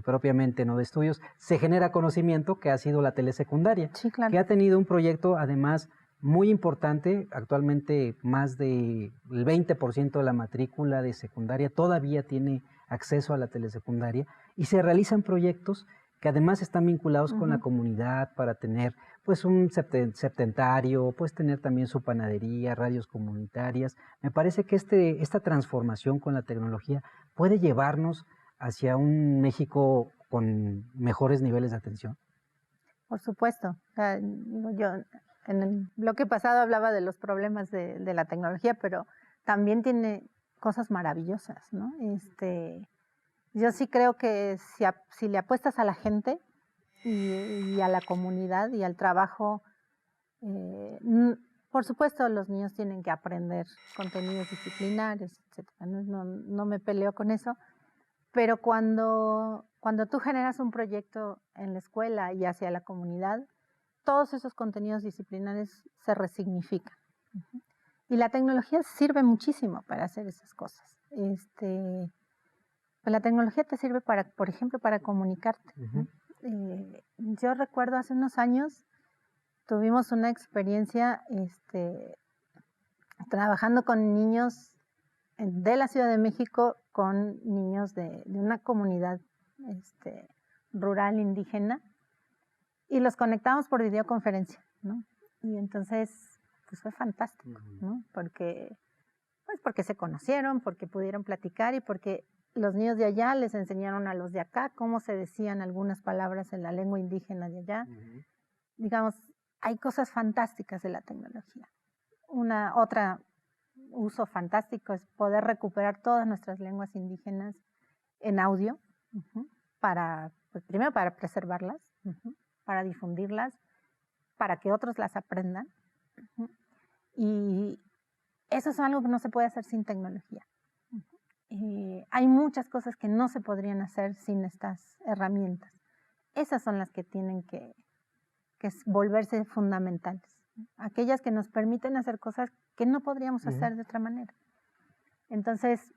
S1: propiamente no de estudios, se genera conocimiento, que ha sido la telesecundaria,
S2: sí, claro,
S1: que ha tenido un proyecto además muy importante. Actualmente más del 20% de la matrícula de secundaria todavía tiene acceso a la telesecundaria y se realizan proyectos que además están vinculados con la comunidad para tener pues un septentario, pues tener también su panadería, radios comunitarias. Me parece que esta transformación con la tecnología puede llevarnos hacia un México con mejores niveles de atención.
S2: Por supuesto. en el bloque pasado hablaba de los problemas de la tecnología, pero también tiene cosas maravillosas, ¿no? Yo sí creo que si le apuestas a la gente y a la comunidad y al trabajo, por supuesto los niños tienen que aprender contenidos disciplinares, etcétera. No me peleo con eso, pero cuando tú generas un proyecto en la escuela y hacia la comunidad, todos esos contenidos disciplinares se resignifican. Y la tecnología sirve muchísimo para hacer esas cosas. La tecnología te sirve para, por ejemplo, para comunicarte. Yo recuerdo hace unos años tuvimos una experiencia trabajando con niños de la Ciudad de México, con niños de una comunidad rural indígena, y los conectamos por videoconferencia, ¿no? Y entonces, pues fue fantástico, ¿no? Porque se conocieron, porque pudieron platicar y porque los niños de allá les enseñaron a los de acá cómo se decían algunas palabras en la lengua indígena de allá. Digamos, hay cosas fantásticas de la tecnología. Otra uso fantástico es poder recuperar todas nuestras lenguas indígenas en audio, primero para preservarlas, para difundirlas, para que otros las aprendan. Y eso es algo que no se puede hacer sin tecnología. Hay muchas cosas que no se podrían hacer sin estas herramientas. Esas son las que tienen que volverse fundamentales. Aquellas que nos permiten hacer cosas que no podríamos hacer de otra manera. Entonces,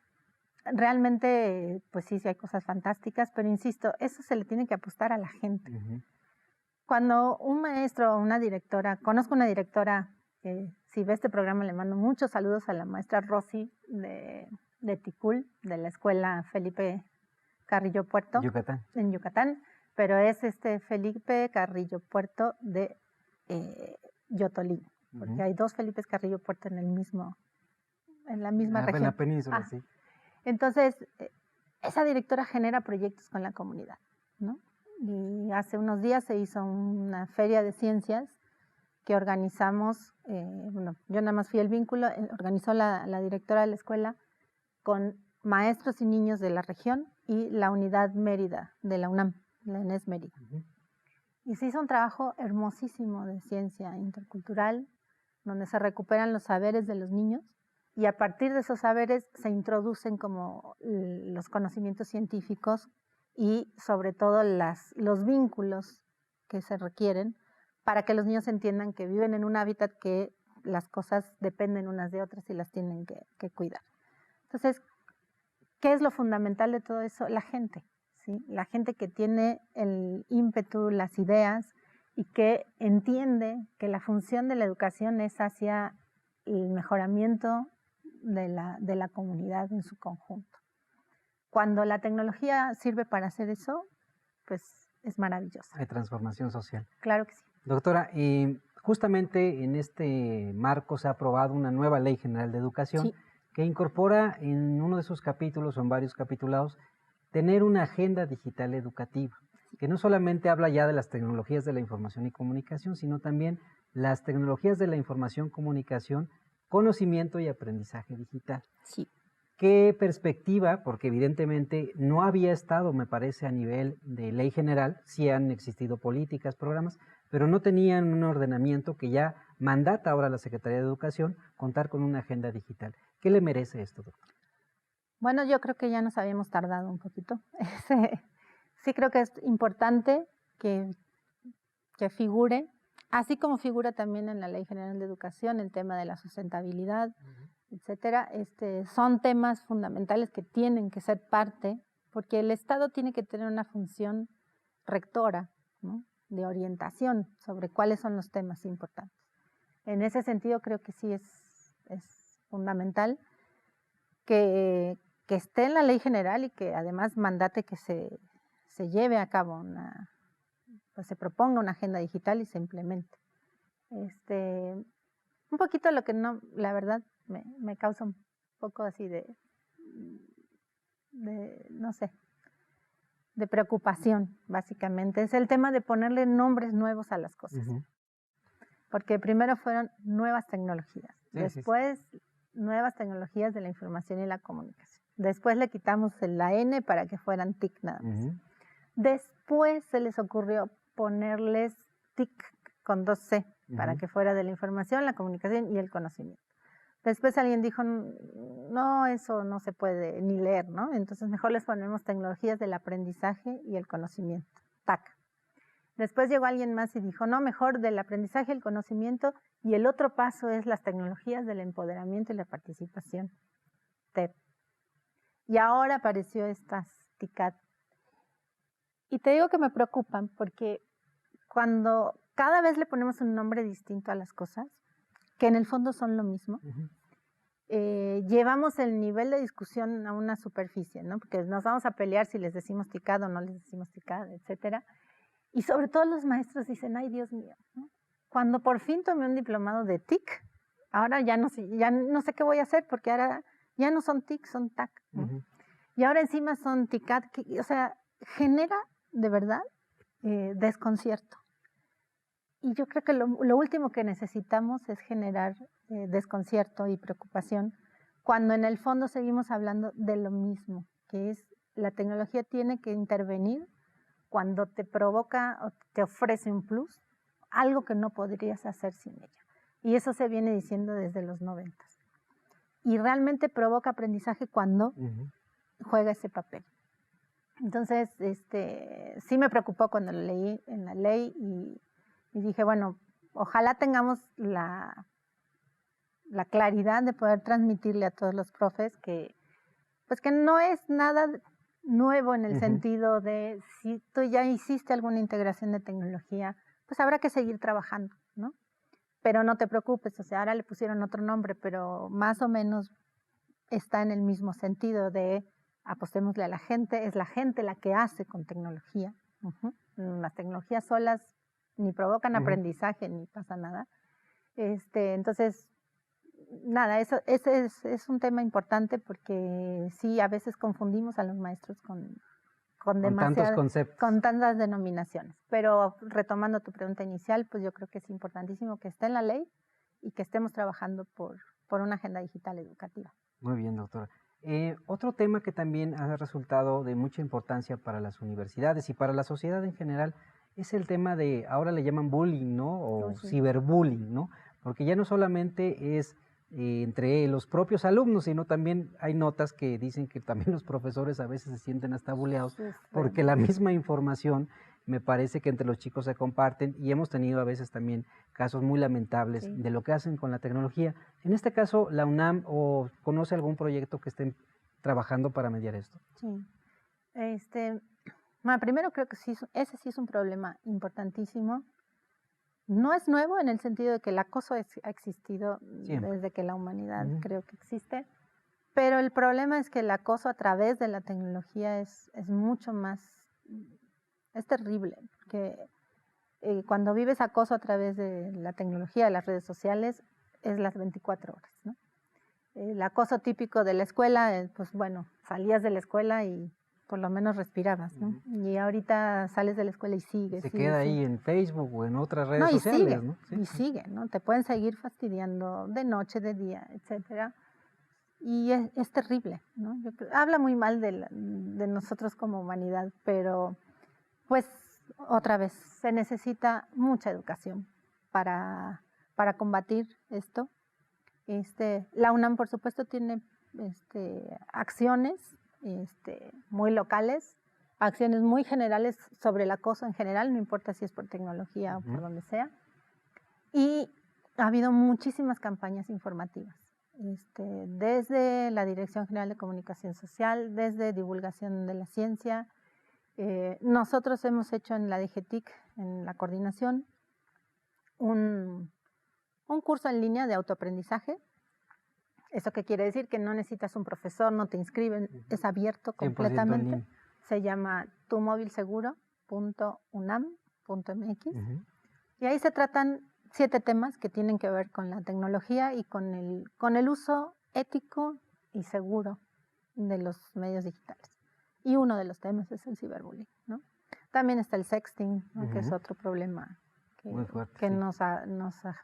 S2: realmente, pues sí hay cosas fantásticas, pero insisto, eso se le tiene que apostar a la gente. Cuando un maestro o una directora, conozco una directora que si ve este programa le mando muchos saludos a la maestra Rosy de Ticul, de la escuela Felipe Carrillo Puerto, en Yucatán, pero es Felipe Carrillo Puerto de Yotolí, porque hay dos Felipes Carrillo Puerto en la misma región.
S1: En la península, sí.
S2: Entonces, esa directora genera proyectos con la comunidad, ¿no? Y hace unos días se hizo una feria de ciencias que organizamos, yo nada más fui el vínculo, organizó la directora de la escuela con maestros y niños de la región y la unidad Mérida de la UNAM, la ENES Mérida. Y se hizo un trabajo hermosísimo de ciencia intercultural, donde se recuperan los saberes de los niños y a partir de esos saberes se introducen como los conocimientos científicos y sobre todo los vínculos que se requieren para que los niños entiendan que viven en un hábitat que las cosas dependen unas de otras y las tienen que cuidar. Entonces, ¿qué es lo fundamental de todo eso? La gente, ¿sí? La gente que tiene el ímpetu, las ideas y que entiende que la función de la educación es hacia el mejoramiento de la comunidad en su conjunto. Cuando la tecnología sirve para hacer eso, pues es maravillosa.
S1: Hay transformación social.
S2: Claro que sí.
S1: Doctora, justamente en este marco se ha aprobado una nueva Ley General de Educación que incorpora en uno de sus capítulos o en varios capitulados tener una agenda digital educativa, que no solamente habla ya de las tecnologías de la información y comunicación, sino también las tecnologías de la información, comunicación, conocimiento y aprendizaje digital.
S2: Sí.
S1: ¿Qué perspectiva? Porque evidentemente no había estado, me parece, a nivel de ley general, sí han existido políticas, programas, pero no tenían un ordenamiento que ya mandata ahora a la Secretaría de Educación contar con una agenda digital. ¿Qué le merece esto, doctor?
S2: Bueno, yo creo que ya nos habíamos tardado un poquito. Sí creo que es importante que figure, así como figura también en la Ley General de Educación, el tema de la sustentabilidad, etcétera. Son temas fundamentales que tienen que ser parte, porque el Estado tiene que tener una función rectora, ¿no?, de orientación sobre cuáles son los temas importantes. En ese sentido creo que sí es fundamental que esté en la ley general y que además mandate que se lleve a cabo pues se proponga una agenda digital y se implemente. Un poquito lo que no, la verdad, me causa un poco así no sé, de preocupación, básicamente. Es el tema de ponerle nombres nuevos a las cosas. porque primero fueron nuevas tecnologías,
S1: Sí,
S2: después nuevas tecnologías de la información y la comunicación. Después le quitamos la N para que fueran TIC nada más. Después se les ocurrió ponerles TIC con 2 C para que fuera de la información, la comunicación y el conocimiento. Después alguien dijo, no, eso no se puede ni leer, ¿no? Entonces mejor les ponemos tecnologías del aprendizaje y el conocimiento, TAC. Después llegó alguien más y dijo, no, mejor del aprendizaje y el conocimiento, y el otro paso es las tecnologías del empoderamiento y la participación, TEP. Y ahora apareció estas TICAT. Y te digo que me preocupan porque cuando cada vez le ponemos un nombre distinto a las cosas, que en el fondo son lo mismo, llevamos el nivel de discusión a una superficie, ¿no? Porque nos vamos a pelear si les decimos TICAT o no les decimos TICAT, etcétera. Y sobre todo los maestros dicen, ay, Dios mío, ¿no? Cuando por fin tomé un diplomado de TIC, ahora ya no sé qué voy a hacer porque ahora ya no son TIC, son TAC, ¿no? Y ahora encima son TICAT, o sea, genera de verdad desconcierto. Y yo creo que lo último que necesitamos es generar desconcierto y preocupación cuando en el fondo seguimos hablando de lo mismo, que es la tecnología tiene que intervenir cuando te provoca o te ofrece un plus, algo que no podrías hacer sin ella. Y eso se viene diciendo desde los 90. Y realmente provoca aprendizaje cuando juega ese papel. Entonces, sí me preocupó cuando lo leí en la ley y dije, bueno, ojalá tengamos la claridad de poder transmitirle a todos los profes que no es nada nuevo en el sentido de si tú ya hiciste alguna integración de tecnología, pues habrá que seguir trabajando, ¿no? Pero no te preocupes, o sea, ahora le pusieron otro nombre, pero más o menos está en el mismo sentido de apostémosle a la gente, es la gente la que hace con tecnología. Las tecnologías solas ni provocan aprendizaje ni pasa nada. Entonces, nada, ese es un tema importante porque sí, a veces confundimos a los maestros con
S1: tantos conceptos.
S2: Con tantas denominaciones. Pero retomando tu pregunta inicial, pues yo creo que es importantísimo que esté en la ley y que estemos trabajando por una agenda digital educativa.
S1: Muy bien, doctora. Otro tema que también ha resultado de mucha importancia para las universidades y para la sociedad en general es el tema de, ahora le llaman bullying, ¿no? O ciberbullying, ¿no? Porque ya no solamente es entre los propios alumnos, sino también hay notas que dicen que también los profesores a veces se sienten hasta buleados porque la misma información me parece que entre los chicos se comparten y hemos tenido a veces también casos muy lamentables de lo que hacen con la tecnología. En este caso, la UNAM o conoce algún proyecto que estén trabajando para mediar esto.
S2: Sí. Bueno, primero creo que sí, ese sí es un problema importantísimo. No es nuevo en el sentido de que el acoso ha existido desde que la humanidad creo que existe, pero el problema es que el acoso a través de la tecnología es mucho más, es terrible, porque cuando vives acoso a través de la tecnología, de las redes sociales, es las 24 horas, ¿no? El acoso típico de la escuela, pues bueno, salías de la escuela y por lo menos respirabas, ¿no? Y ahorita sales de la escuela y sigues.
S1: Se queda ahí en Facebook o en otras redes sociales,
S2: sigue,
S1: ¿no?
S2: Y sigue, ¿no? Te pueden seguir fastidiando de noche, de día, etcétera. Y es terrible, ¿no? Habla muy mal de nosotros como humanidad, pero pues otra vez, se necesita mucha educación para combatir esto. La UNAM, por supuesto, tiene acciones muy locales, acciones muy generales sobre el acoso en general, no importa si es por tecnología o por donde sea. Y ha habido muchísimas campañas informativas, desde la Dirección General de Comunicación Social, desde divulgación de la ciencia. Nosotros hemos hecho en la DGTIC, en la coordinación, un curso en línea de autoaprendizaje. ¿Eso qué quiere decir? Que no necesitas un profesor, no te inscriben, es abierto completamente. Se llama tumovilseguro.unam.mx. Y ahí se tratan 7 temas que tienen que ver con la tecnología y con el uso ético y seguro de los medios digitales. Y uno de los temas es el ciberbullying, ¿no? También está el sexting, ¿no? Que es otro problema
S1: Muy fuerte,
S2: que
S1: sí.
S2: nos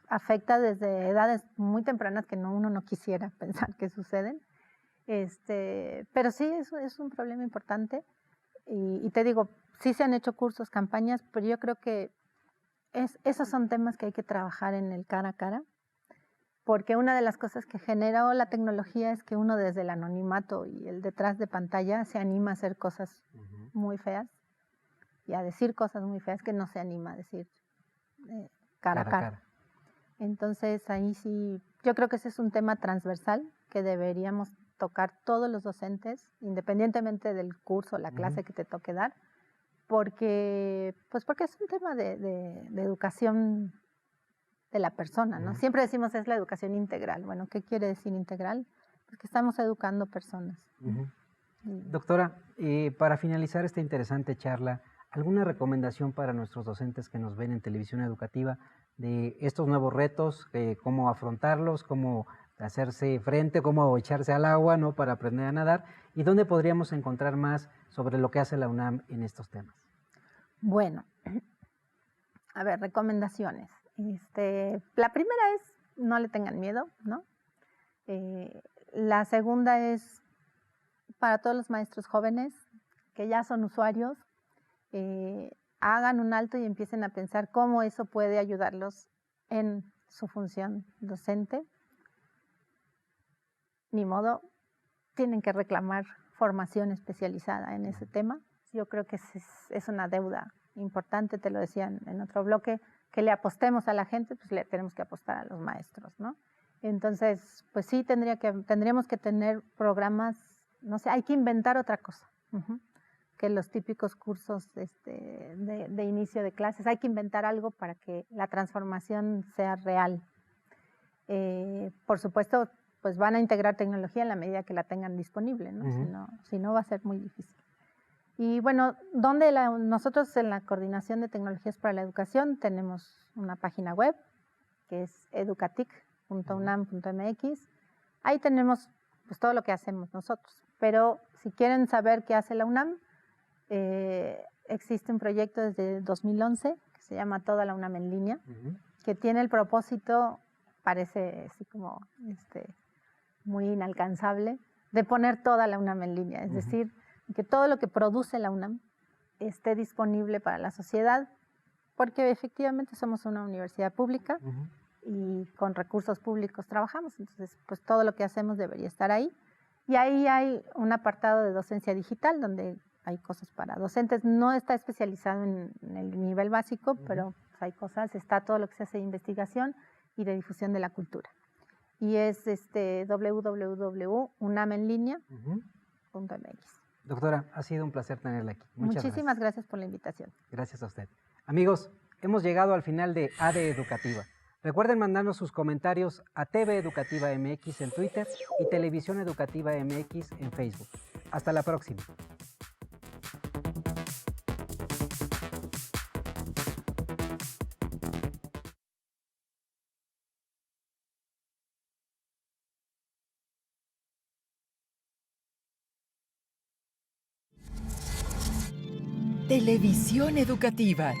S2: afecta desde edades muy tempranas que uno no quisiera pensar que suceden. Pero sí, es un problema importante. Y te digo, sí se han hecho cursos, campañas, pero yo creo que esos son temas que hay que trabajar en el cara a cara, porque una de las cosas que generó la tecnología es que uno desde el anonimato y el detrás de pantalla se anima a hacer cosas muy feas y a decir cosas muy feas que no se anima a decir cara a cara. Entonces ahí sí, yo creo que ese es un tema transversal que deberíamos tocar todos los docentes, independientemente del curso o la clase que te toque dar, porque es un tema de educación de la persona, ¿no? Siempre decimos es la educación integral. Bueno, ¿qué quiere decir integral? Pues que estamos educando personas.
S1: Doctora, para finalizar esta interesante charla, ¿alguna recomendación para nuestros docentes que nos ven en televisión educativa de estos nuevos retos, cómo afrontarlos, cómo hacerse frente, cómo echarse al agua, ¿no?, para aprender a nadar? ¿Y dónde podríamos encontrar más sobre lo que hace la UNAM en estos temas?
S2: Bueno, a ver, recomendaciones. La primera es no le tengan miedo, ¿no? La segunda es para todos los maestros jóvenes que ya son usuarios, hagan un alto y empiecen a pensar cómo eso puede ayudarlos en su función docente. Ni modo, tienen que reclamar formación especializada en ese tema. Yo creo que es una deuda importante, te lo decía en otro bloque, que le apostemos a la gente, pues le tenemos que apostar a los maestros, ¿no? Entonces, pues sí, tendríamos que tener programas, no sé, hay que inventar otra cosa, que los típicos cursos de inicio de clases, hay que inventar algo para que la transformación sea real. Por supuesto, pues van a integrar tecnología en la medida que la tengan disponible, ¿no? Si no va a ser muy difícil. Y bueno, nosotros en la Coordinación de Tecnologías para la Educación tenemos una página web que es educatic.unam.mx. Ahí tenemos pues todo lo que hacemos nosotros. Pero si quieren saber qué hace la UNAM, existe un proyecto desde 2011 que se llama Toda la UNAM en línea, que tiene el propósito, parece así como muy inalcanzable, de poner toda la UNAM en línea, es decir, que todo lo que produce la UNAM esté disponible para la sociedad, porque efectivamente somos una universidad pública y con recursos públicos trabajamos, entonces pues todo lo que hacemos debería estar ahí. Y ahí hay un apartado de docencia digital donde hay cosas para docentes, no está especializado en el nivel básico, pero pues, hay cosas, está todo lo que se hace de investigación y de difusión de la cultura. Y es www.unamenlinea.mx.
S1: Doctora, ha sido un placer tenerla aquí.
S2: Muchísimas gracias por la invitación.
S1: Gracias a usted. Amigos, hemos llegado al final de AD Educativa. Recuerden mandarnos sus comentarios a TV Educativa MX en Twitter y Televisión Educativa MX en Facebook. Hasta la próxima.
S4: Televisión Educativa.